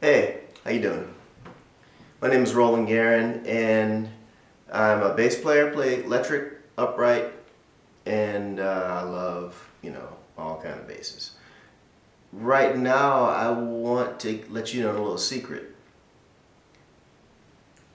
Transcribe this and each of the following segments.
Hey, how you doing? My name is Roland Guerin, and I'm a bass player, play electric, upright, and I love, all kind of basses. Right now, I want to let you know a little secret.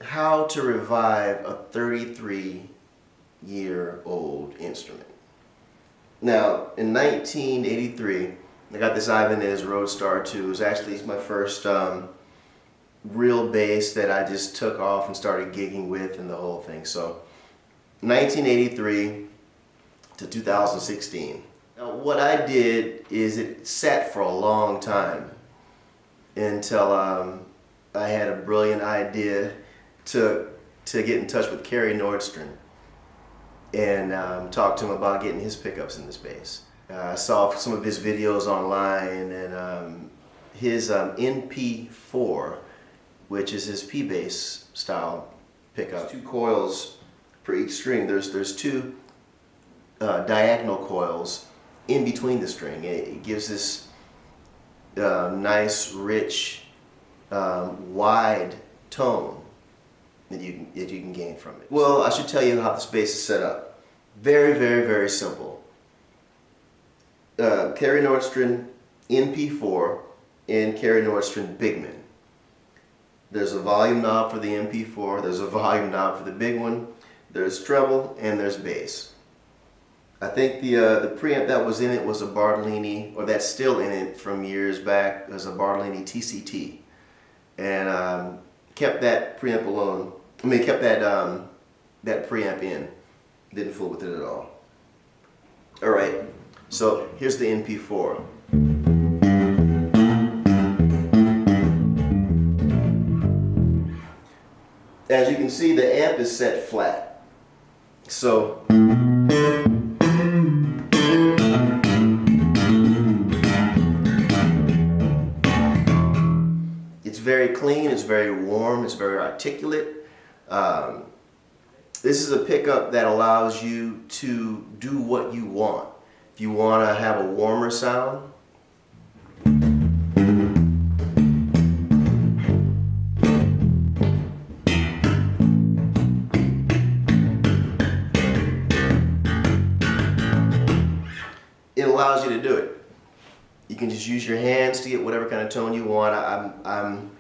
How to revive a 33-year-old instrument. Now, in 1983, I got this Ibanez Roadstar 2. It was actually my first real bass that I just took off and started gigging with and the whole thing. So 1983 to 2016. Now what I did is it sat for a long time until I had a brilliant idea to get in touch with Nordstrand and talk to him about getting his pickups in this bass. I saw some of his videos online, and his NP4, which is his P-bass style pickup. Two coils for each string. There's two diagonal coils in between the string. It gives this nice, rich, wide tone that you can gain from it. Well, I should tell you how this bass is set up. Very, very, very simple. Nordstrand NP4 and Nordstrand BigMan. There's a volume knob for the NP4, there's a volume knob for the big one, there's treble, and there's bass. I think the preamp that was in it was a Bartolini, or that's still in it from years back, as a Bartolini TCT. And kept that preamp alone, kept that preamp in. Didn't fool with it at all. Alright, so here's the NP4. As you can see, the amp is set flat. So it's very clean, it's very warm, it's very articulate. This is a pickup that allows you to do what you want. If you want to have a warmer sound, it allows you to do it. You can just use your hands to get whatever kind of tone you want. I'm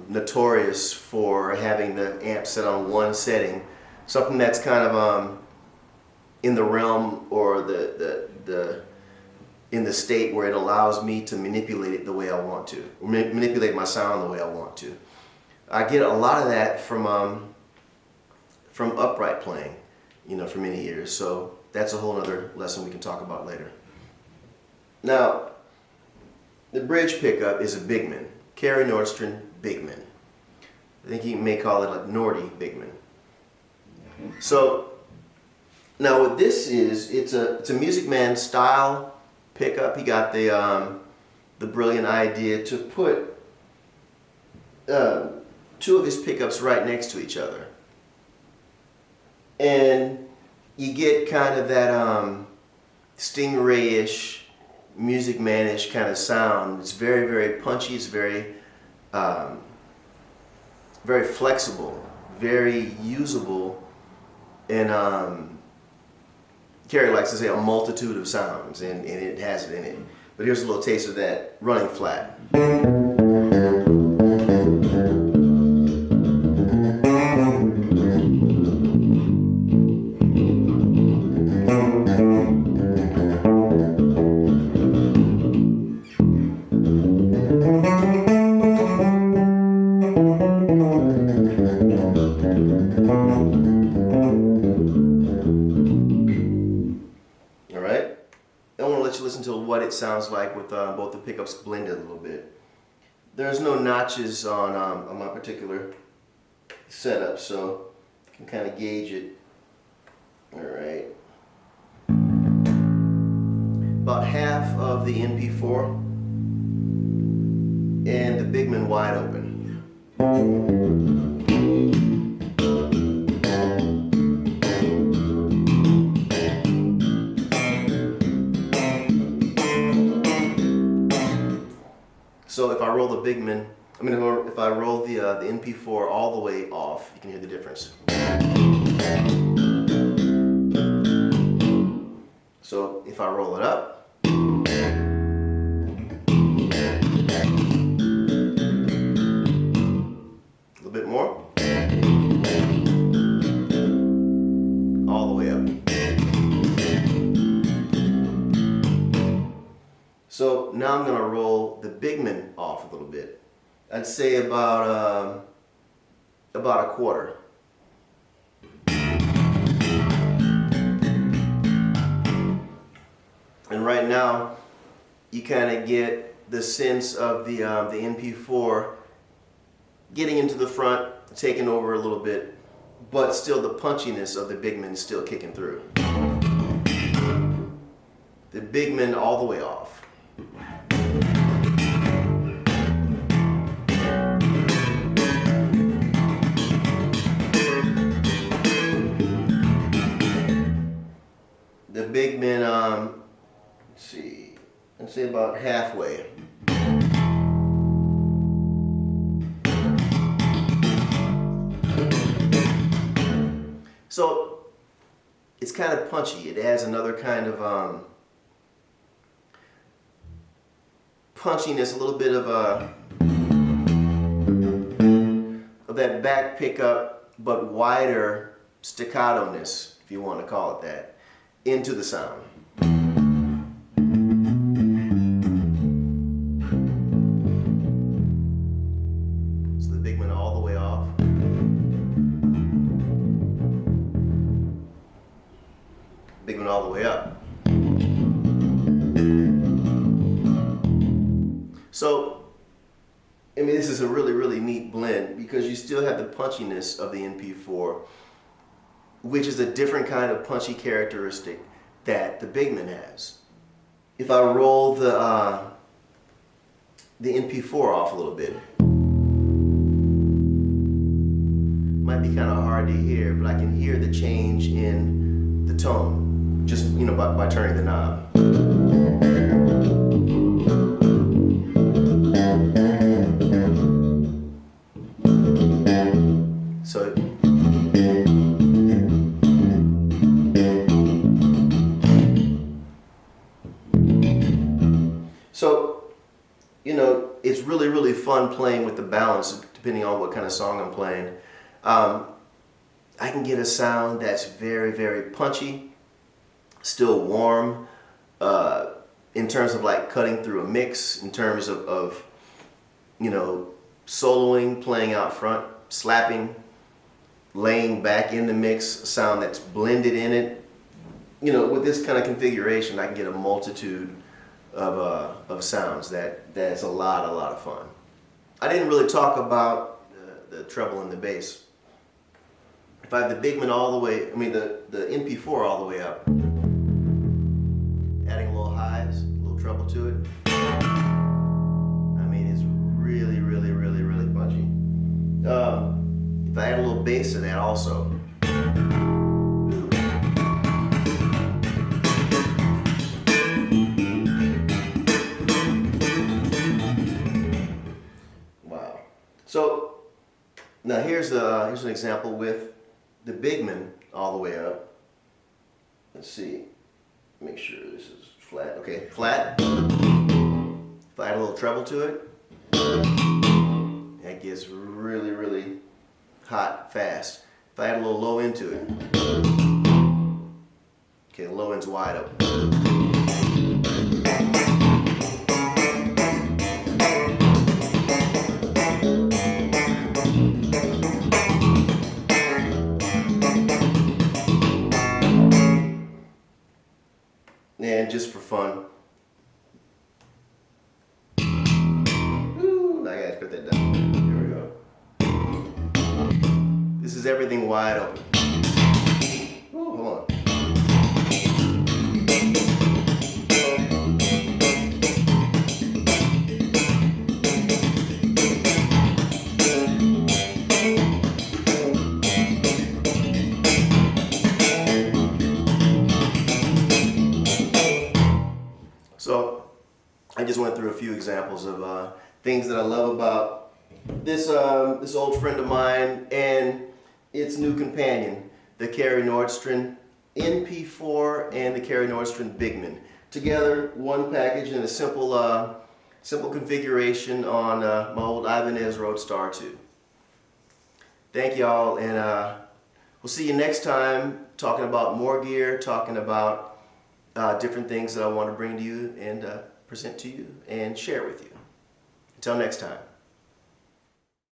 notorious for having the amp set on one setting, something that's kind of in the realm or in the state where it allows me to manipulate it the way I want to, manipulate my sound the way I want to. I get a lot of that from upright playing, for many years. So that's a whole other lesson we can talk about later. Now, the bridge pickup is a BigMan, Nordstrand BigMan. I think you may call it like Nordy BigMan. So now what this is, it's a Music Man style pickup. He got the brilliant idea to put two of his pickups right next to each other, and you get kind of that Stingray-ish, Music Man-ish kind of sound. It's very, very punchy. It's very very flexible, very usable, and Kerry likes to say a multitude of sounds, and it has it in it. But here's a little taste of that running flat. Alright, I want to let you listen to what it sounds like with both the pickups blended a little bit. There's no notches on my particular setup, so you can kind of gauge it. Alright. About half of the NP4 and the BigMan wide open. So if I roll the BigMan, if I roll the NP4 all the way off, you can hear the difference. So if I roll it up, a little bit more, all the way up. So now I'm going to roll the BigMan off a little bit. I'd say about a quarter. And right now, you kind of get the sense of the NP4 getting into the front, taking over a little bit, but still the punchiness of the BigMan still kicking through. The BigMan all the way off. The BigMan, let's see, let's say about halfway. So it's kind of punchy. It adds another kind of punchiness, a little bit of that back pickup, but wider staccato-ness, if you want to call it that, into the sound. So the BigMan all the way off. BigMan all the way up. So, this is a really, really neat blend because you still have the punchiness of the NP4, which is a different kind of punchy characteristic that the BigMan has. If I roll the NP4 off a little bit, might be kind of hard to hear, but I can hear the change in the tone just by turning the knob. So, it's really, really fun playing with the balance depending on what kind of song I'm playing. I can get a sound that's very, very punchy, still warm, in terms of like cutting through a mix, in terms of soloing, playing out front, slapping, laying back in the mix, a sound that's blended in it. With this kind of configuration, I can get a multitude of sounds that's a lot of fun. I didn't really talk about the treble and the bass. If I have the BigMan all the way, the NP4 all the way up, adding a little highs, a little treble to it, it's really, really, really, really punchy. If I add a little bass to that also, wow. So now here's an example with the BigMan all the way up. Let's see. Make sure this is flat. Okay, flat. If I add a little treble to it, that gets really, really hot fast. If I add a little low into it, okay, the low end's wide open. And just for fun, I gotta put that down. Here we go. This is everything wide open. Ooh, hold on. So I just went through a few examples of things that I love about this this old friend of mine and its new companion, the Nordstrand NP4 and the Nordstrand BigMan. Together, one package in a simple configuration on my old Ibanez Roadstar 2. Thank y'all, and we'll see you next time talking about more gear, talking about different things that I want to bring to you and present to you and share with you. Until next time.